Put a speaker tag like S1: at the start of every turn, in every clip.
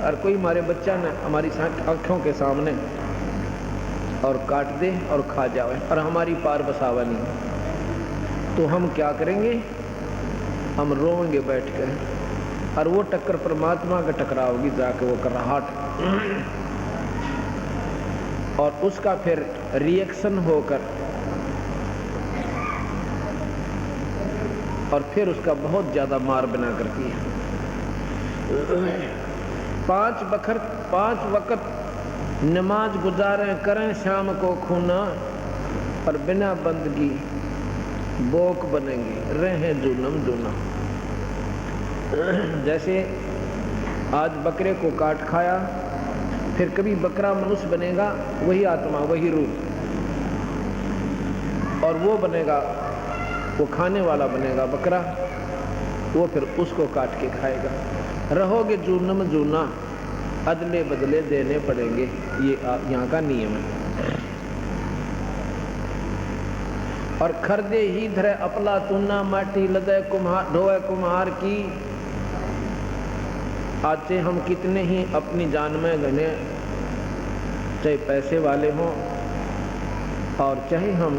S1: और कोई हमारे बच्चा ने हमारी आंखों के सामने और काट दे और खा जावे और हमारी पार बसावा नहीं, तो हम क्या करेंगे? हम रोएंगे बैठ कर। और वो टक्कर परमात्मा का टकराओगी जाके वो कराहट, और उसका फिर रिएक्शन होकर और फिर उसका बहुत ज्यादा मार बना करती है। 5 वक्त नमाज गुजारें करें शाम को खूना, और बिना बंदगी बोक बनेंगे रहें जुनम जुना। जैसे आज बकरे को काट खाया, फिर कभी बकरा मनुष्य बनेगा, वही आत्मा वही रूप, और वो बनेगा, वो खाने वाला बनेगा बकरा, वो फिर उसको काट के खाएगा। रहोगे जूनम जूना, अदले बदले देने पड़ेंगे, ये यहाँ का नियम है। और खरदे ही धरे अपला तुना, माटी लदे कुम्हार ढोए कुम्हार की। आते हम कितने ही अपनी जान में गने, चाहे पैसे वाले हों और चाहे हम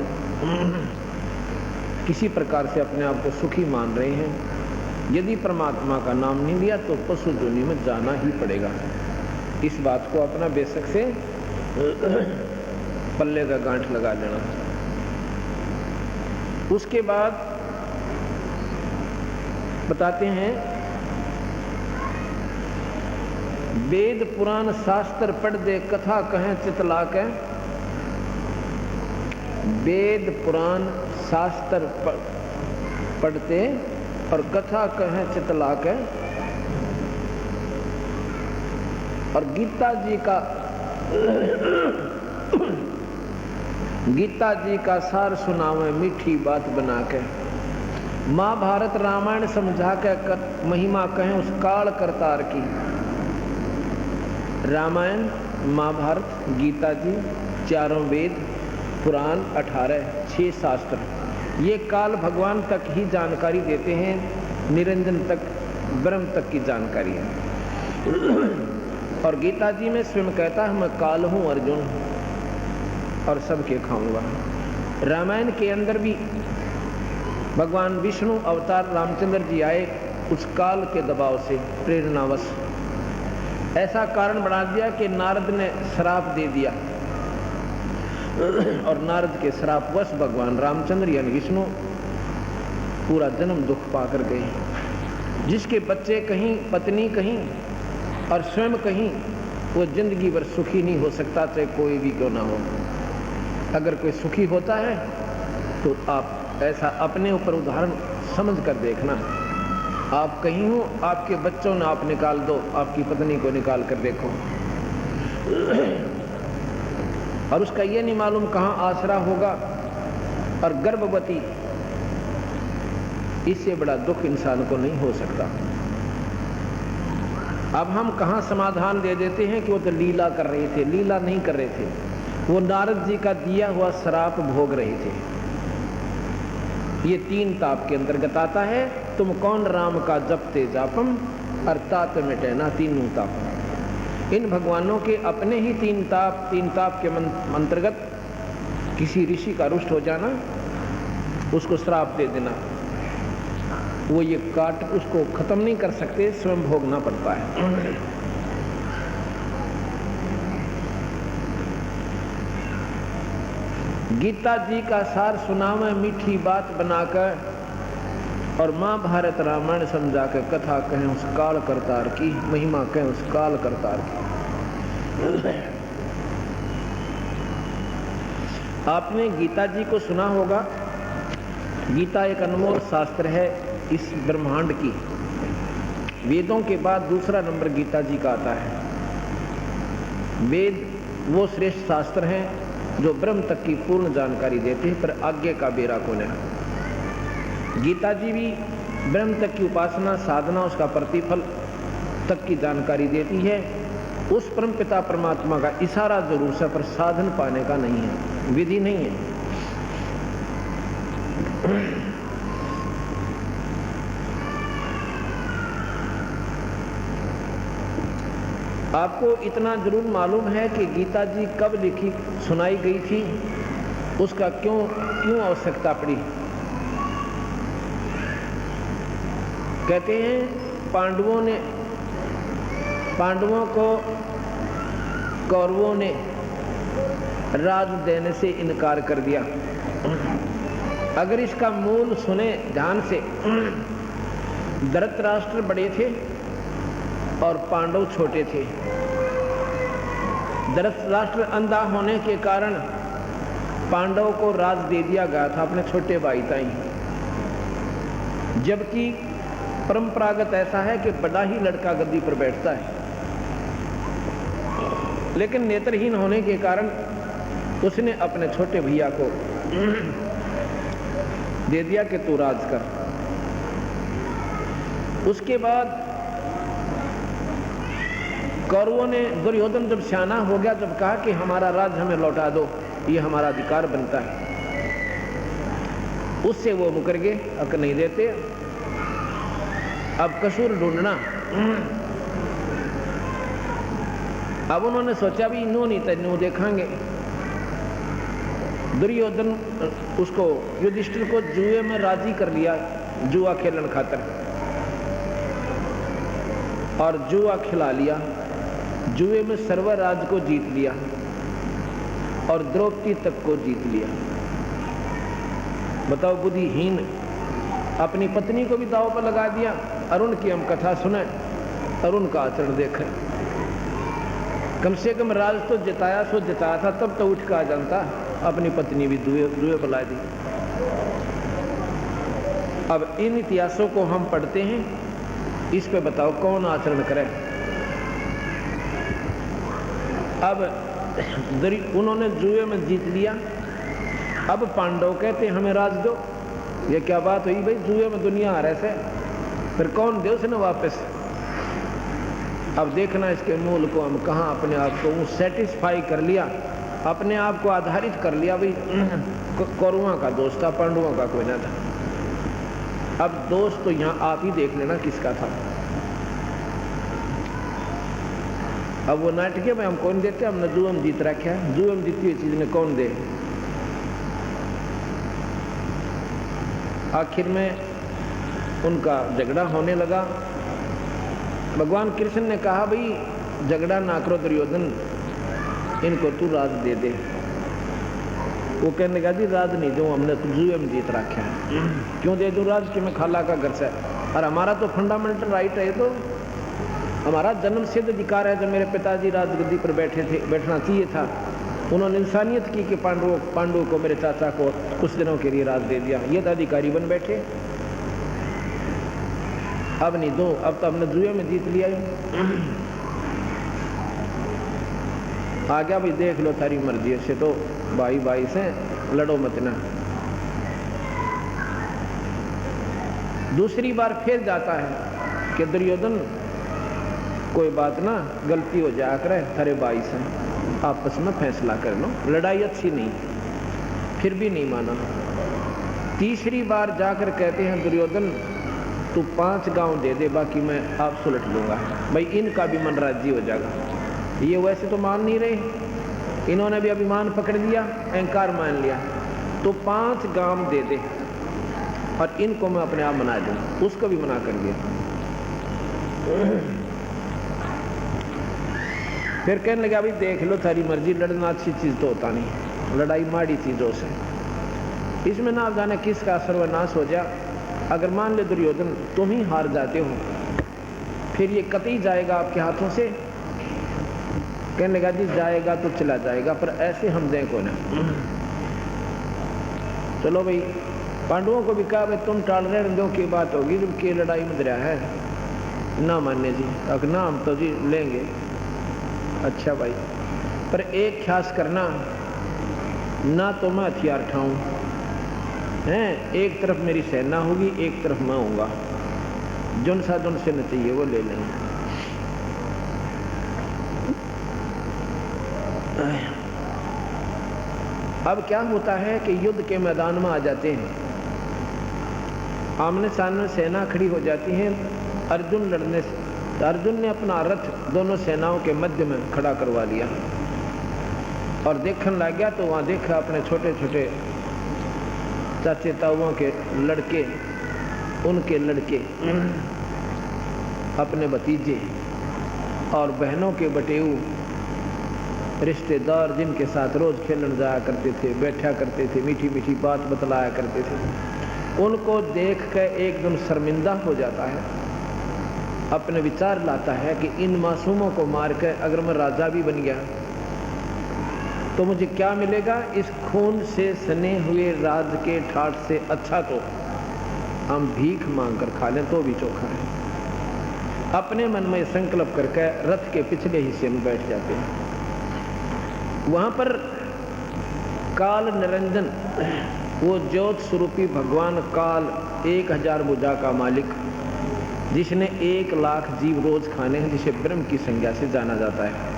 S1: किसी प्रकार से अपने आप को सुखी मान रहे हैं, यदि परमात्मा का नाम नहीं लिया तो पशु जोनि में जाना ही पड़ेगा। इस बात को अपना बेशक से पल्ले का गांठ लगा लेना। उसके बाद बताते हैं, वेद पुराण शास्त्र पढ़ दे कथा कहें चितला के। वेद पुराण शास्त्र पढ़ते और कथा कहें चितला के, और गीता जी का सार सुनावे मीठी बात बना के। महाभारत रामायण समझा के महिमा कहें उस काल करतार की। रामायण, महाभारत, गीता जी, चारों वेद, पुराण 18, 6 शास्त्र, ये काल भगवान तक ही जानकारी देते हैं, निरंजन तक, ब्रह्म तक की जानकारी है। और गीता जी में स्वयं कहता है मैं काल हूं अर्जुन और सबके खाऊंगा। रामायण के अंदर भी भगवान विष्णु अवतार रामचंद्र जी आए, उस काल के दबाव से प्रेरणावश ऐसा कारण बना दिया कि नारद ने श्राप दे दिया, और नारद के श्रापवश भगवान रामचंद्र यानी विष्णु पूरा जन्म दुख पाकर गए। जिसके बच्चे कहीं, पत्नी कहीं और स्वयं कहीं, वो जिंदगी भर सुखी नहीं हो सकता, चाहे कोई भी क्यों ना हो। अगर कोई सुखी होता है तो आप ऐसा अपने ऊपर उदाहरण समझ कर देखना। आप कहीं हो, आपके बच्चों ने आप निकाल दो, आपकी पत्नी को निकाल कर देखो, और उसका ये नहीं मालूम कहाँ आसरा होगा। और गर्भवती, इससे बड़ा दुख इंसान को नहीं हो सकता। अब हम कहाँ समाधान दे देते हैं कि वो तो लीला कर रहे थे। लीला नहीं कर रहे थे, वो नारद जी का दिया हुआ श्राप भोग रहे थे। ये 3 ताप के अंतर्गत आता है। तुम कौन राम का जपते जापम, अर्थात मिटे ना तीनों ताप। इन भगवानों के अपने ही 3 ताप के अंतर्गत किसी ऋषि का रुष्ट हो जाना, उसको श्राप दे देना, वो ये काट उसको खत्म नहीं कर सकते, स्वयं भोगना पड़ता है। गीता जी का सार सुनावे मीठी बात बनाकर, और महाभारत रामायण समझा के कथा कहें उस काल करतार की, महिमा कहें उस काल करतार की। आपने गीता जी को सुना होगा। गीता एक अनमोल शास्त्र है इस ब्रह्मांड की। वेदों के बाद दूसरा नंबर गीता जी का आता है। वेद वो श्रेष्ठ शास्त्र हैं जो ब्रह्म तक की पूर्ण जानकारी देते हैं, पर आगे का बेरा कौन है। गीता जी भी ब्रह्म तक की उपासना, साधना, उसका प्रतिफल तक की जानकारी देती है। उस परम पिता परमात्मा का इशारा जरूर से, पर साधन पाने का नहीं है, विधि नहीं है। आपको इतना जरूर मालूम है कि गीता जी कब लिखी सुनाई गई थी, उसका क्यों आवश्यकता पड़ी। कहते हैं पांडवों को कौरवों ने राज देने से इनकार कर दिया। अगर इसका मूल सुने ध्यान से, धृतराष्ट्र बड़े थे और पांडव छोटे थे। धृतराष्ट्र अंधा होने के कारण पांडव को राज दे दिया गया था अपने छोटे भाई ताई, जबकि परंपरागत ऐसा है कि बड़ा ही लड़का गद्दी पर बैठता है। लेकिन नेत्रहीन होने के कारण उसने अपने छोटे भैया को दे दिया कि तू राज कर। उसके बाद कौरवों ने, दुर्योधन जब सियाना हो गया, जब कहा कि हमारा राज हमें लौटा दो, ये हमारा अधिकार बनता है, उससे वो मुकर गए, हक नहीं देते। अब कसूर ढूंढना। अब उन्होंने सोचा भी नो नहीं तनु देखेंगे। दुर्योधन उसको, युधिष्ठिर को जुए में राजी कर लिया, जुआ खेलन खातर, और जुआ खिला लिया। जुए में सर्वराज को जीत लिया और द्रौपदी तक को जीत लिया। बताओ, बुद्धिहीन अपनी पत्नी को भी दांव पर लगा दिया। अरुण की हम कथा सुने, अरुण का आचरण देखें। कम से कम राज तो जिताया सो जिताया था, तब तो उठ का जानता, अपनी पत्नी भी जुए पर ला दी। अब इन इतिहासों को हम पढ़ते हैं, इस पे बताओ कौन आचरण करे। अब उन्होंने जुए में जीत लिया। अब पांडव कहते हमें राज दो। ये क्या बात हुई भाई, जुए में दुनिया आ रहे से, फिर कौन दे उसने वापस। अब देखना इसके मूल को, हम कहाँ अपने आप को सेटिस्फाई कर लिया, अपने आप को आधारित कर लिया भाई कौरवों का दोस्त था, पांडवों का कोई ना था। अब दोस्त तो यहाँ आप ही देख लेना किसका था। अब वो नाटक में हम कौन देते, हमने जुएम जीत रखा है, जुएम जीती हुई चीज ने कौन दे। आखिर में उनका झगड़ा होने लगा। भगवान कृष्ण ने कहा भाई झगड़ा ना करो दुर्योधन, इनको तू राज दे दे। वो कहने लगा जी राज नहीं दूं, हमने तो जुए में जीत रखा है, क्यों दे दूं राज कि मैं खाला का घर से, और हमारा तो फंडामेंटल राइट है, तो हमारा जन्म सिद्ध अधिकार है। जब मेरे पिताजी राजगद्दी पर बैठे थे, बैठना चाहिए था, उन्होंने इंसानियत की कि पांडु को, मेरे चाचा को कुछ दिनों के लिए राज दे दिया, ये तो अधिकारी बन बैठे। अब नहीं दो, अब तो हमने जुए में जीत लिया। आ गया भाई, देख लो तारी मर्जी से, तो भाई भाई से लड़ो मत ना। दूसरी बार फिर जाता है कि दुर्योधन कोई बात ना, गलती हो जाया करे, थारे भाई से आपस में फैसला कर लो, लड़ाई अच्छी नहीं। फिर भी नहीं माना। तीसरी बार जाकर कहते हैं दुर्योधन तू 5 गांव दे दे, बाकी मैं आप सुलट लूंगा, भाई इनका भी मन राजी हो जाएगा। ये वैसे तो मान नहीं रहे, इन्होंने भी अभिमान पकड़ लिया, अहंकार मान लिया, तो 5 गांव दे दे और इनको मैं अपने आप मना दूं। उसको भी मना कर दिया। फिर कहने लगा भाई देख लो थारी मर्जी, लड़ना अच्छी चीज तो होता नहीं, लड़ाई माड़ी चीजों से, इसमें ना जाने किसका सर्वनाश हो जाए। अगर मान ले दुर्योधन तुम ही हार जाते हो, फिर ये कतई जाएगा आपके हाथों से। कहने लगा जी जाएगा तो चला जाएगा, पर ऐसे हम दें को ना। चलो भाई, पांडवों को भी कहा भाई तुम टाल रहे दो की बात होगी, जब की लड़ाई में दरिया है ना मान्य जी, अगर ना हम तो जी लेंगे। अच्छा भाई, पर एक ख्यास करना ना, तो मैं हथियार उठाऊं हैं, एक तरफ मेरी सेना होगी, एक तरफ मैं होऊंगा, जुन सा जुन से न चाहिए वो ले लेंगे। अब क्या होता है कि युद्ध के मैदान में आ जाते हैं, आमने सामने सेना खड़ी हो जाती है, अर्जुन लड़ने तो अर्जुन ने अपना रथ दोनों सेनाओं के मध्य में खड़ा करवा लिया और देखने लग गया। तो वहाँ देखा अपने छोटे छोटे चाचे ताऊओं के लड़के, उनके लड़के, अपने भतीजे और बहनों के बटेऊ, रिश्तेदार जिनके साथ रोज खेलने जाया करते थे, बैठा करते थे, मीठी मीठी बात बतलाया करते थे, उनको देख कर एकदम शर्मिंदा हो जाता है। अपने विचार लाता है कि इन मासूमों को मारकर अगर मैं राजा भी बन गया तो मुझे क्या मिलेगा? इस खून से सने हुए राज के ठाठ से अच्छा तो हम भीख मांगकर खा लें तो भी चोखा है। अपने मन में संकल्प करके रथ के पिछले हिस्से में बैठ जाते हैं। वहां पर काल निरंजन, वो ज्योत स्वरूपी भगवान काल, 1000 भुजा का मालिक, जिसने 1 लाख जीव रोज खाने हैं, जिसे ब्रह्म की संज्ञा से जाना जाता है,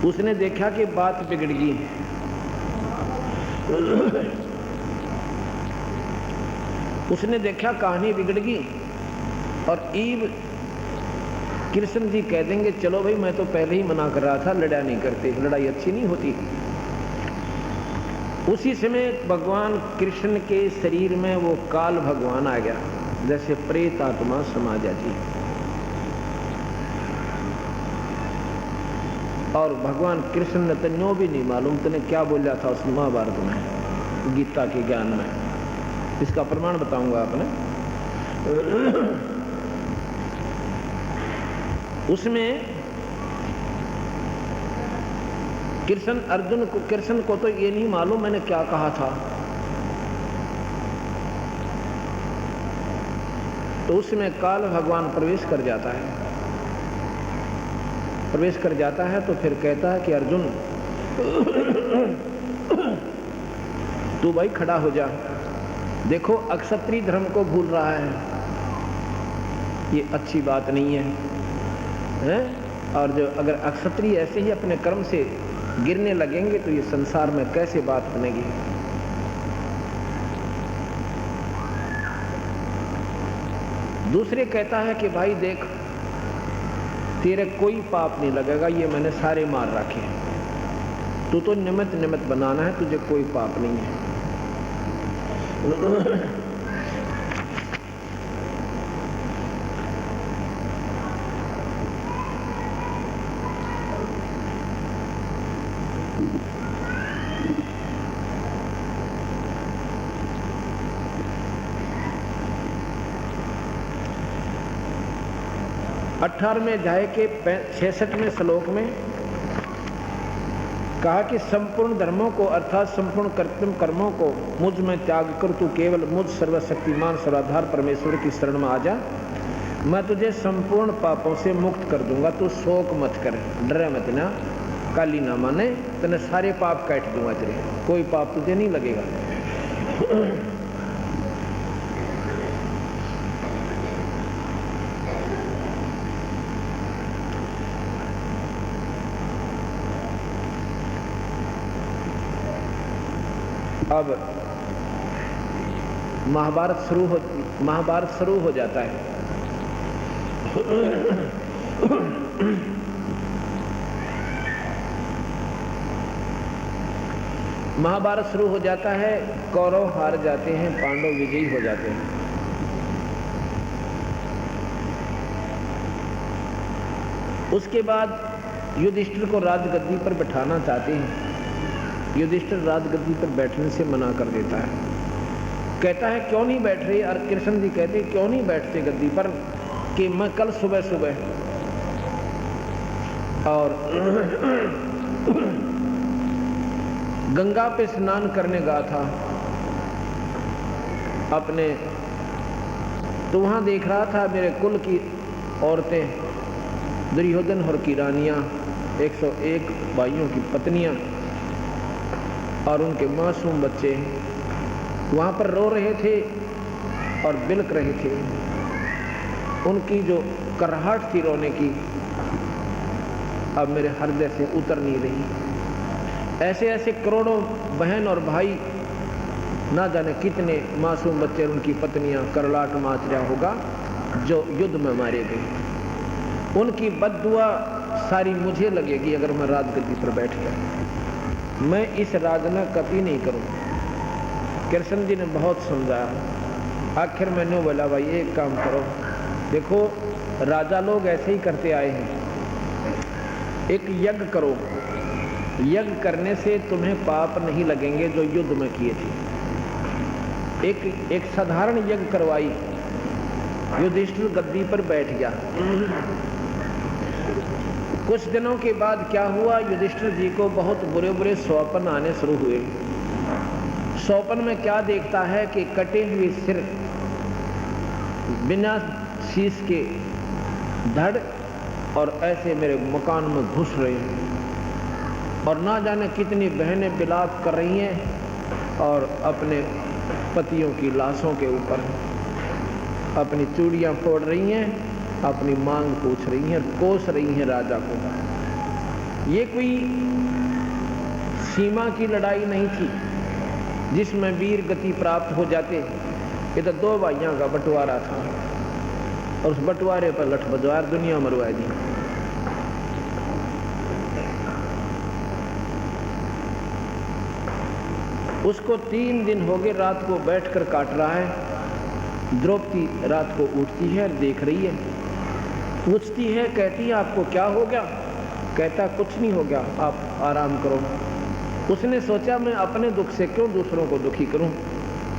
S1: उसने देखा कि बात बिगड़ गई। उसने देखा कहानी बिगड़ गई और ईव कृष्ण जी कह देंगे चलो भाई मैं तो पहले ही मना कर रहा था, लड़ा नहीं करते, लड़ाई अच्छी नहीं होती। उसी समय भगवान कृष्ण के शरीर में वो काल भगवान आ गया, जैसे प्रेत आत्मा समा जाती। और भगवान कृष्ण ने तो न्यों भी नहीं मालूम तूने क्या बोला था उस महाभारत में, गीता के ज्ञान में। इसका प्रमाण बताऊंगा आपने। उसमें कृष्ण को तो ये नहीं मालूम मैंने क्या कहा था। तो उसमें काल भगवान प्रवेश कर जाता है तो फिर कहता है कि अर्जुन तू भाई खड़ा हो जा, देखो अक्षत्रिय धर्म को भूल रहा है, ये अच्छी बात नहीं है? और जो अगर अक्षत्रिय ऐसे ही अपने कर्म से गिरने लगेंगे तो ये संसार में कैसे बात बनेगी। दूसरे कहता है कि भाई देख तेरे कोई पाप नहीं लगेगा, ये मैंने सारे मार रखे हैं, तू तो निमित्त बनाना है, तुझे कोई पाप नहीं है। अठारहवें अध्याय के 66वें श्लोक में कहा कि संपूर्ण धर्मों को अर्थात संपूर्ण कर्तव्य कर्मों को मुझ में त्याग कर तू केवल मुझ सर्वशक्तिमान सर्वाधार परमेश्वर की शरण में आ जा, मैं तुझे संपूर्ण पापों से मुक्त कर दूंगा। तू शोक मत कर, डरे मत ना, काली ना माने, तने सारे पाप काट दूंगा, तेरे कोई पाप तुझे नहीं लगेगा। अब महाभारत शुरू हो जाता है। महाभारत शुरू हो जाता है, कौरव हार जाते हैं, पांडव विजयी हो जाते हैं। उसके बाद युधिष्ठिर को राजगद्दी पर बैठाना चाहते हैं। युधिष्ठिर राजगद्दी पर बैठने से मना कर देता है, कहता है क्यों नहीं बैठ रहे? और कृष्ण जी कहते क्यों नहीं बैठते गद्दी पर, कि मैं कल सुबह और गंगा पे स्नान करने गया था अपने, तो वहां देख रहा था मेरे कुल की औरतें, दुर्योधन और की रानियां, 101 भाइयों की पत्नियां और उनके मासूम बच्चे वहां पर रो रहे थे और बिलक रहे थे। उनकी जो कराहट थी रोने की अब मेरे हृदय से उतर नहीं रही। ऐसे ऐसे करोड़ों बहन और भाई, ना जाने कितने मासूम बच्चे और उनकी पत्नियां करलाट माच रहा होगा, जो युद्ध में मारे गए, उनकी बद्दुआ सारी मुझे लगेगी अगर मैं राजगद्दी पर बैठ गया। मैं इस राजना कभी नहीं करूं। कृष्ण जी ने बहुत समझाया। आखिर मैंने बोला भाई एक काम करो, देखो राजा लोग ऐसे ही करते आए हैं, एक यज्ञ करो, यज्ञ करने से तुम्हें पाप नहीं लगेंगे जो युद्ध में किए थे। एक साधारण यज्ञ करवाई, युधिष्ठिर गद्दी पर बैठ गया। कुछ दिनों के बाद क्या हुआ, युधिष्ठिर जी को बहुत बुरे बुरे स्वप्न आने शुरू हुए। स्वप्न में क्या देखता है कि कटे हुए सिर, बिना शीश के धड़ और ऐसे मेरे मकान में घुस रहे हैं और ना जाने कितनी बहनें विलाप कर रही हैं और अपने पतियों की लाशों के ऊपर अपनी चूड़ियां फोड़ रही हैं, अपनी मांग पूछ रही हैं, कोस रही हैं राजा को। ये कोई सीमा की लड़ाई नहीं थी जिसमें वीर गति प्राप्त हो जाते। ये तो दो भाइयों का बंटवारा था और उस बंटवारे पर लठ बजवार दुनिया मरवा दी। उसको 3 दिन हो गए रात को बैठकर काट रहा है। द्रौपदी रात को उठती है, देख रही है, पूछती है, कहती है आपको क्या हो गया? कहता कुछ नहीं हो गया, आप आराम करो। उसने सोचा मैं अपने दुख से क्यों दूसरों को दुखी करूं,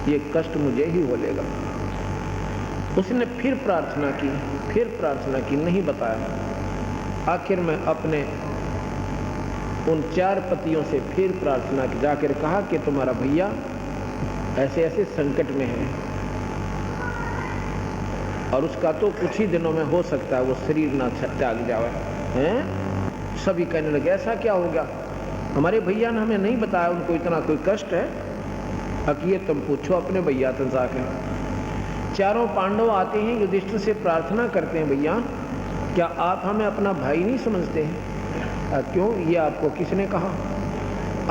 S1: ये कष्ट मुझे ही होलेगा। उसने फिर प्रार्थना की, नहीं बताया। आखिर में अपने उन 4 पतियों से फिर प्रार्थना की, जाकर कहा कि तुम्हारा भैया ऐसे ऐसे संकट में है और उसका तो कुछ ही दिनों में हो सकता है वो शरीर ना त्याग जाए हैं। सभी कहने लगे ऐसा क्या हो गया, हमारे भैया ने हमें नहीं बताया उनको इतना कोई कष्ट है। अकिए तुम पूछो अपने भैया से जाकर। 4 पांडव आते हैं, युधिष्ठिर से प्रार्थना करते हैं, भैया क्या आप हमें अपना भाई नहीं समझते हैं? क्यों, ये आपको किसने कहा?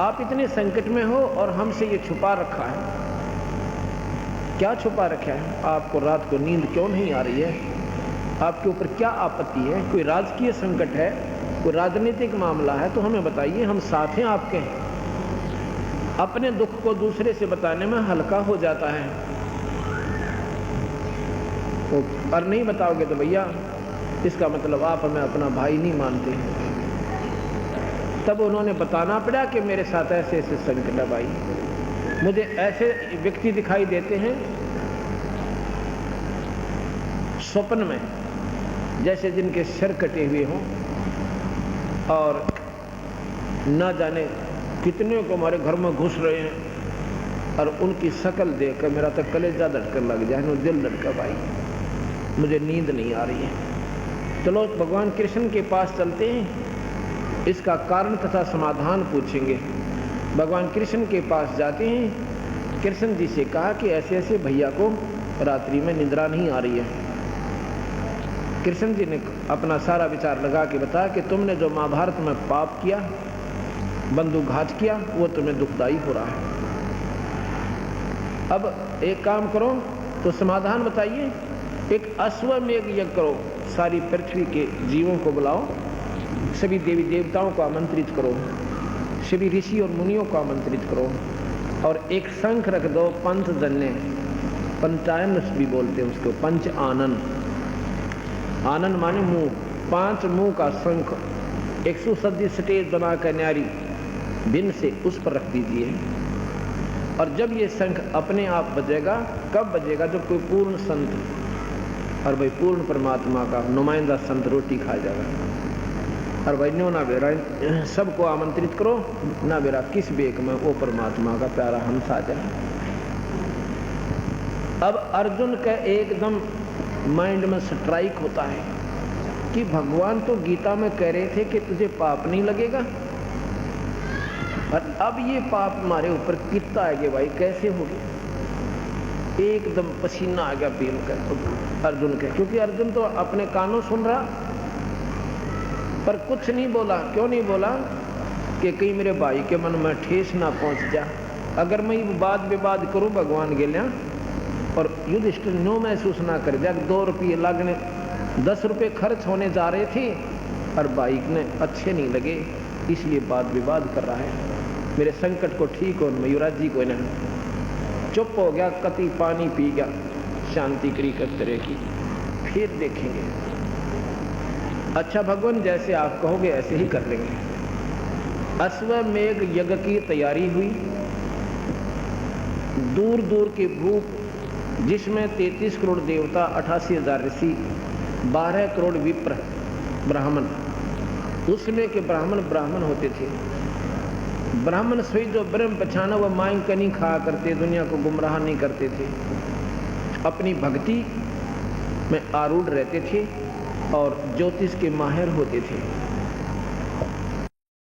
S1: आप इतने संकट में हो और हमसे ये छुपा रखा है। क्या छुपा रखा है? आपको रात को नींद क्यों नहीं आ रही है? आपके ऊपर क्या आपत्ति है? कोई राजकीय संकट है, कोई राजनीतिक मामला है तो हमें बताइए, हम साथ हैं आपके। अपने दुख को दूसरे से बताने में हल्का हो जाता है, और नहीं बताओगे तो भैया इसका मतलब आप हमें अपना भाई नहीं मानते हैं। तब उन्होंने बताना पड़ा कि मेरे साथ ऐसे ऐसे संकट है भाई, मुझे ऐसे व्यक्ति दिखाई देते हैं स्वप्न में जैसे जिनके सिर कटे हुए हों और ना जाने कितने को हमारे घर में घुस रहे हैं और उनकी शक्ल देखकर मेरा तो कलेजा धड़कन लग जाए, दिल धड़का भाई, मुझे नींद नहीं आ रही है। चलो भगवान कृष्ण के पास चलते हैं, इसका कारण तथा समाधान पूछेंगे। भगवान कृष्ण के पास जाते हैं, कृष्ण जी से कहा कि ऐसे ऐसे भैया को रात्रि में निद्रा नहीं आ रही है। कृष्ण जी ने अपना सारा विचार लगा के बताया कि तुमने जो महाभारत में पाप किया, बंधुघात किया, वो तुम्हें दुखदाई हो रहा है। अब एक काम करो, तो समाधान बताइए। एक अश्वमेध यज्ञ करो, सारी पृथ्वी के जीवों को बुलाओ, सभी देवी देवताओं को आमंत्रित करो, सभी ऋषि और मुनियों को आमंत्रित करो और एक शंख रख दो पंचजन्य, पंचायन भी बोलते हैं उसको, पंच आनन, आनन माने मुंह, 5 मुंह का शंख 170 स्टेज बनाकर न्यारी बिन से उस पर रख दीजिए। और जब ये शंख अपने आप बजेगा, कब बजेगा? जब कोई पूर्ण संत, और भाई पूर्ण परमात्मा का नुमाइंदा संत रोटी खा जाएगा। और भाई न्यो ना बेरा सबको आमंत्रित करो, ना बेरा किस बेक में वो परमात्मा का प्यारा हंस आ जाए। अब अर्जुन का एकदम माइंड में स्ट्राइक होता है कि भगवान तो गीता में कह रहे थे कि तुझे पाप नहीं लगेगा, और अब ये पाप हमारे ऊपर कितना आ गया भाई, कैसे हो गया? एकदम पसीना आ गया भीम का, अर्जुन का, क्योंकि अर्जुन तो अपने कानों सुन रहा पर कुछ नहीं बोला। क्यों नहीं बोला? कि कहीं मेरे भाई के मन में ठेस ना पहुंच जा। अगर मैं वाद विवाद करूं भगवान गेल्या और युधिष्ठिर नो महसूस ना कर दिया 2 रुपये लगने 10 रुपये खर्च होने जा रहे थे और बाइक ने अच्छे नहीं लगे, इसलिए वाद विवाद कर रहा है। मेरे संकट को ठीक हो मयूराज जी को इन्हें चुप हो गया, कति पानी पी गया, शांति करी कर तरह की, फिर देखेंगे। अच्छा भगवान जैसे आप कहोगे ऐसे ही कर लेंगे। अश्वमेघ यज्ञ की तैयारी हुई, दूर दूर के भूप जिसमें 33 करोड़ देवता, 88,000 ऋषि, 12 करोड़ विप्र ब्राह्मण, उसमें के ब्राह्मण होते थे। ब्राह्मण सोई जो ब्रह्म पहचाना वह मांग का नहीं खाया करते, दुनिया को गुमराह नहीं करते थे, अपनी भक्ति में आरूढ़ रहते थे और ज्योतिष के माहिर होते थे।